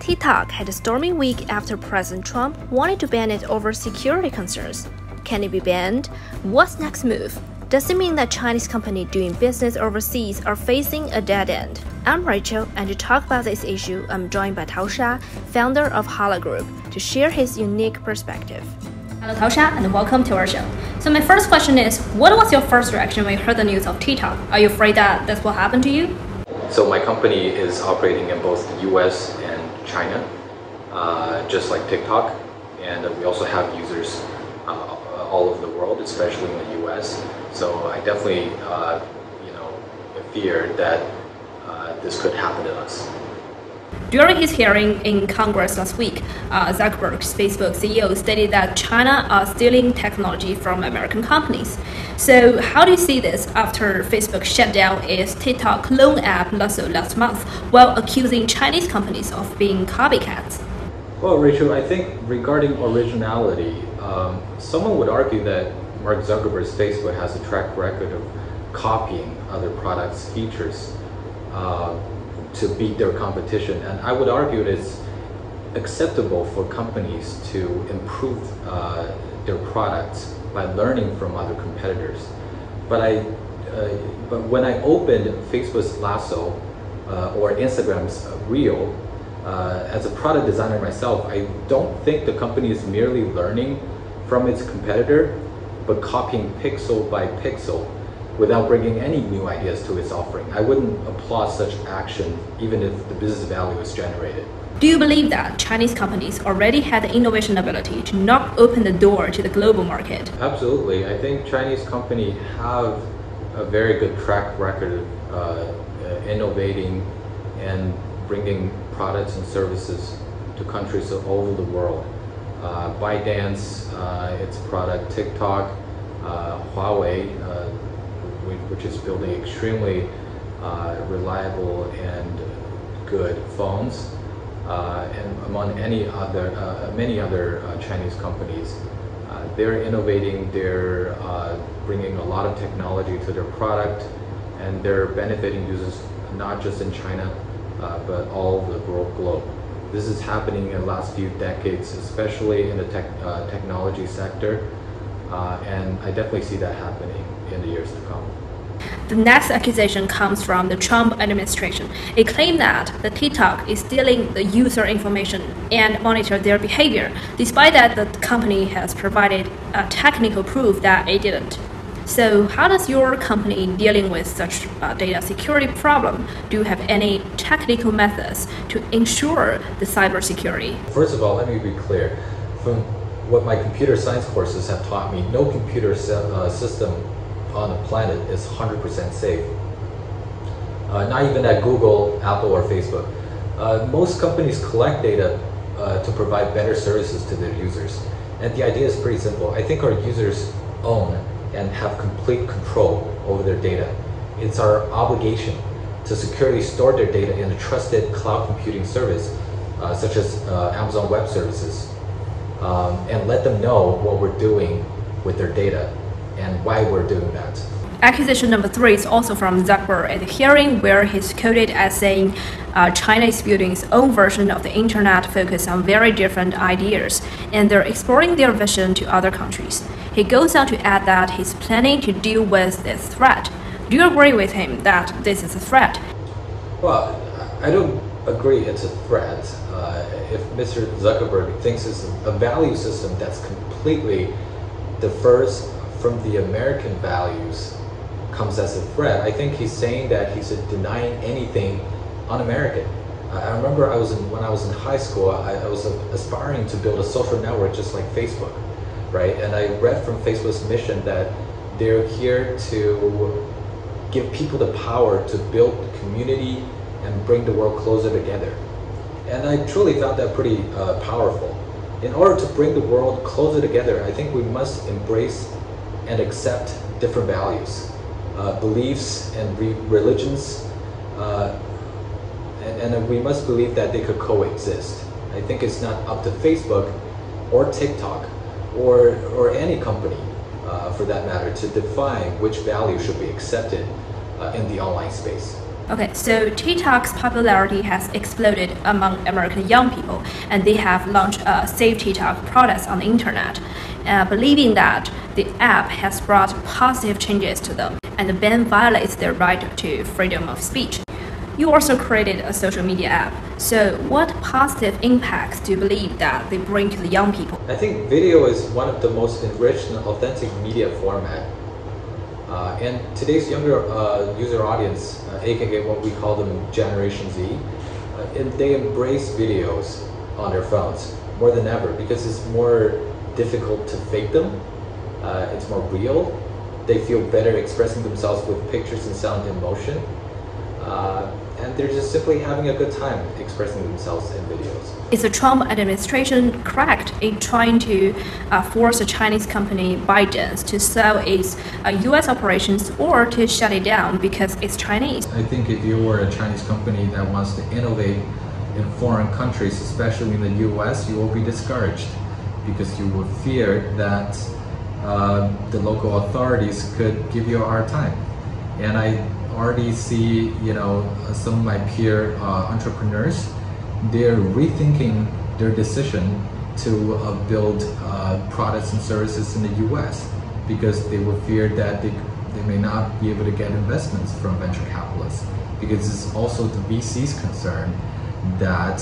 TikTok had a stormy week after President Trump wanted to ban it over security concerns. Can it be banned? What's next move? Does it mean that Chinese companies doing business overseas are facing a dead end? I'm Rachel, and to talk about this issue, I'm joined by Tao Sha, founder of Hala Group, to share his unique perspective. Hello, Tao Sha, and welcome to our show. So my first question is, what was your first reaction when you heard the news of TikTok? Are you afraid that that's what happened to you? So my company is operating in both the US and China, just like TikTok, and we also have users all over the world, especially in the US. So I definitely, fear that this could happen to us. During his hearing in Congress last week, Zuckerberg's Facebook CEO stated that China are stealing technology from American companies. So how do you see this after Facebook shut down its TikTok clone app last month while accusing Chinese companies of being copycats? Well, Rachel, I think regarding originality, someone would argue that Mark Zuckerberg's Facebook has a track record of copying other products' features to beat their competition. And I would argue it is acceptable for companies to improve their products by learning from other competitors. But when I opened Facebook's Lasso or Instagram's Reel, as a product designer myself, I don't think the company is merely learning from its competitor, but copying pixel by pixel without bringing any new ideas to its offering. I wouldn't applaud such action even if the business value is generated. Do you believe that Chinese companies already had the innovation ability to knock open the door to the global market? Absolutely. I think Chinese companies have a very good track record of innovating and bringing products and services to countries all over the world. ByteDance, its product, TikTok, Huawei, which is building extremely reliable and good phones, and among many other Chinese companies. They're innovating, they're bringing a lot of technology to their product, and they're benefiting users not just in China, but all over the globe. This is happening in the last few decades, especially in the technology sector, and I definitely see that happening in the years to come. The next accusation comes from the Trump administration. It claimed that the TikTok is stealing the user information and monitor their behavior, despite that the company has provided technical proof that it didn't. So how does your company dealing with such data security problem? Do you have any technical methods to ensure the cybersecurity? First of all, let me be clear. From what my computer science courses have taught me, no computer system on the planet is 100% safe. Not even at Google, Apple, or Facebook. Most companies collect data to provide better services to their users. And the idea is pretty simple. I think our users own and have complete control over their data. It's our obligation to securely store their data in a trusted cloud computing service, such as Amazon Web Services, and let them know what we're doing with their data and why we're doing that. Accusation number 3 is also from Zuckerberg at the hearing, where he's quoted as saying China is building its own version of the internet focused on very different ideas, and they're exploring their vision to other countries. He goes on to add that he's planning to deal with this threat. Do you agree with him that this is a threat? Well, I don't agree it's a threat. If Mr. Zuckerberg thinks it's a value system that's completely differs from the American values comes as a threat, I think he's saying that he's denying anything un-American. I remember when I was in high school, I was aspiring to build a social network just like Facebook, right? And I read from Facebook's mission that they're here to give people the power to build community and bring the world closer together. And I truly found that pretty powerful. In order to bring the world closer together, I think we must embrace and accept different values, beliefs and religions, and we must believe that they could coexist. I think it's not up to Facebook or TikTok or any company for that matter to define which value should be accepted in the online space. Okay, so TikTok's popularity has exploded among American young people, and they have launched Save TikTok products on the internet, believing that the app has brought positive changes to them, and the ban violates their right to freedom of speech. You also created a social media app. So what positive impacts do you believe that they bring to the young people? I think video is one of the most enriched and authentic media format. And today's younger user audience, aka what we call them Generation Z, they embrace videos on their phones more than ever because it's more difficult to fake them. It's more real. They feel better expressing themselves with pictures and sound and motion. And they're just simply having a good time expressing themselves in videos. Is the Trump administration correct in trying to force a Chinese company, ByteDance, to sell its US operations or to shut it down because it's Chinese? I think if you were a Chinese company that wants to innovate in foreign countries, especially in the US, you will be discouraged because you will fear that the local authorities could give you a hard time. And I already see, some of my peer entrepreneurs, they're rethinking their decision to build products and services in the US because they will fear that they may not be able to get investments from venture capitalists, because it's also the VC's concern that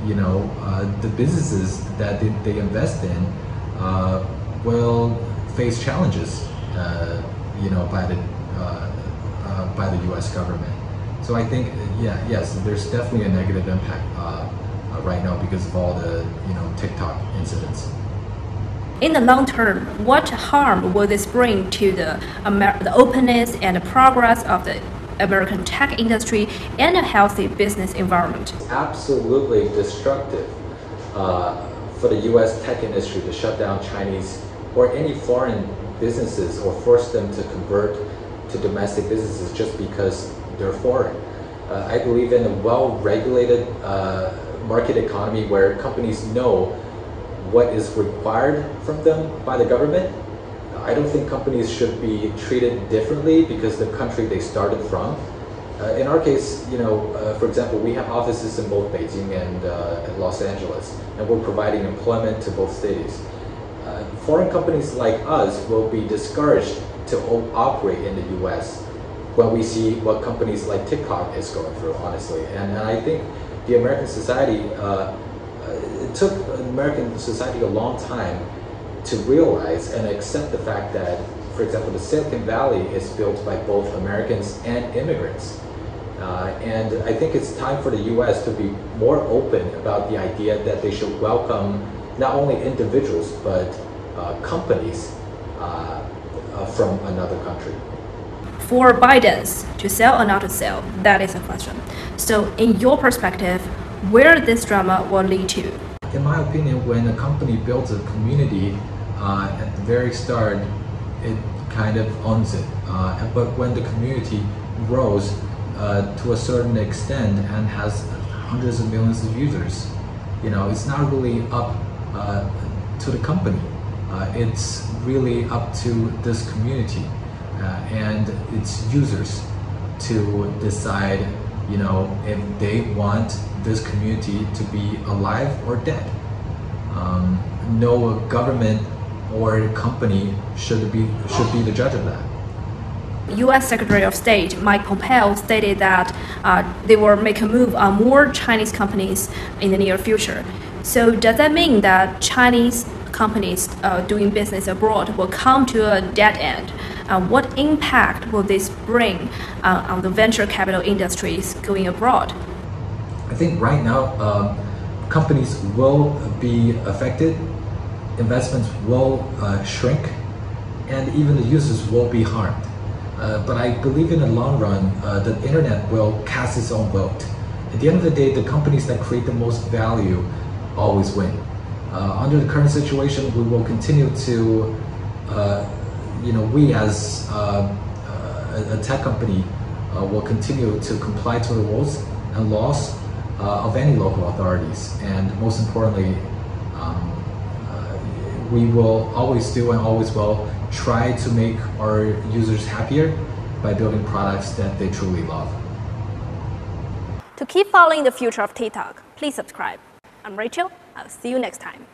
the businesses that they invest in will face challenges by the US government. So I think, yes, there's definitely a negative impact right now because of all the TikTok incidents. In the long term, what harm will this bring to the openness and the progress of the American tech industry and a healthy business environment? It's absolutely destructive for the US tech industry to shut down Chinese or any foreign businesses or force them to convert to domestic businesses just because they're foreign. I believe in a well-regulated market economy where companies know what is required from them by the government. I don't think companies should be treated differently because the country they started from. In our case, for example, we have offices in both Beijing and Los Angeles, and we're providing employment to both cities. Foreign companies like us will be discouraged to operate in the US when we see what companies like TikTok is going through, honestly. And I think the American society, it took American society a long time to realize and accept the fact that, for example, the Silicon Valley is built by both Americans and immigrants. And I think it's time for the US to be more open about the idea that they should welcome not only individuals, but companies from another country. For ByteDance, to sell or not to sell, that is a question. So in your perspective, where this drama will lead to? In my opinion, when a company builds a community at the very start, it kind of owns it. But when the community grows to a certain extent and has hundreds of millions of users, it's not really up to the company. It's really up to this community and its users to decide, if they want this community to be alive or dead. No government or company should be the judge of that. U.S. Secretary of State Mike Pompeo stated that they will make a move on more Chinese companies in the near future. So does that mean that Chinese companies doing business abroad will come to a dead end? What impact will this bring on the venture capital industries going abroad? I think right now companies will be affected, investments will shrink, and even the users will be harmed. But I believe in the long run, the internet will cast its own vote. At the end of the day, the companies that create the most value always win. Under the current situation, we will continue to, we as a tech company will continue to comply to the rules and laws of any local authorities. And most importantly, we will always do and always will try to make our users happier by building products that they truly love. To keep following the future of TikTok, please subscribe. I'm Rachel. I'll see you next time.